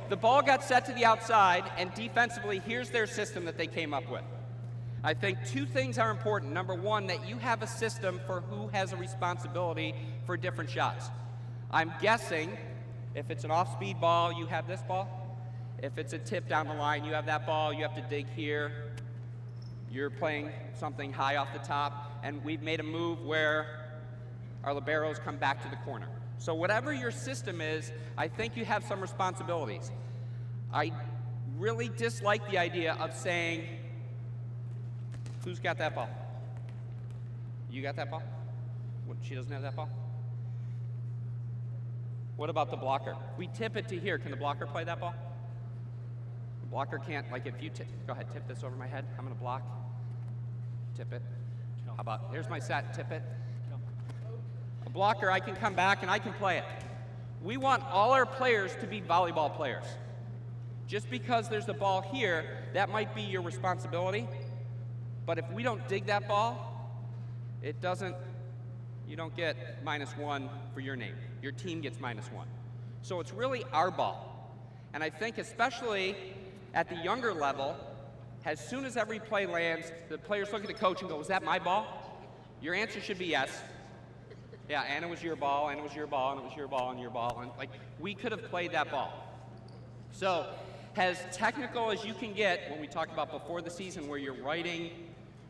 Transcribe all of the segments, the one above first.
the ball got set to the outside, and defensively, here's their system that they came up with. I think two things are important. Number one, that you have a system for who has a responsibility for different shots. I'm guessing if it's an off-speed ball, you have this ball. If it's a tip down the line, you have that ball. You have to dig here. You're playing something high off the top, and we've made a move where our liberos come back to the corner. So whatever your system is, I think you have some responsibilities. I really dislike the idea of saying, who's got that ball? You got that ball? What, she doesn't have that ball? What about the blocker? We tip it to here. Can the blocker play that ball? The blocker can't, like if you go ahead, tip this over my head. I'm gonna block. Tip it. How about, here's my set, tip it. A blocker, I can come back and I can play it. We want all our players to be volleyball players. Just because there's a ball here, that might be your responsibility. But if we don't dig that ball, it doesn't, you don't get -1 for your name. Your team gets -1. So it's really our ball. And I think especially at the younger level, as soon as every play lands, the players look at the coach and go, is that my ball? Your answer should be yes. Yeah, and it was your ball, and it was your ball, and it was your ball, and your ball. And like, we could have played that ball. So as technical as you can get when we talked about before the season where you're writing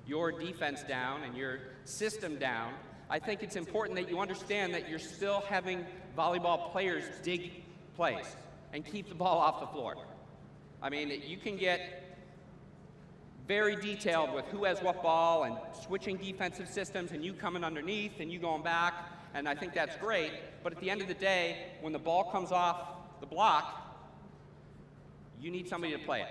your defense down and your system down, I think it's important that you understand that you're still having volleyball players dig plays and keep the ball off the floor. I mean, you can get very detailed with who has what ball and switching defensive systems and you coming underneath and you going back, and I think that's great. But at the end of the day, when the ball comes off the block, you need somebody to play it.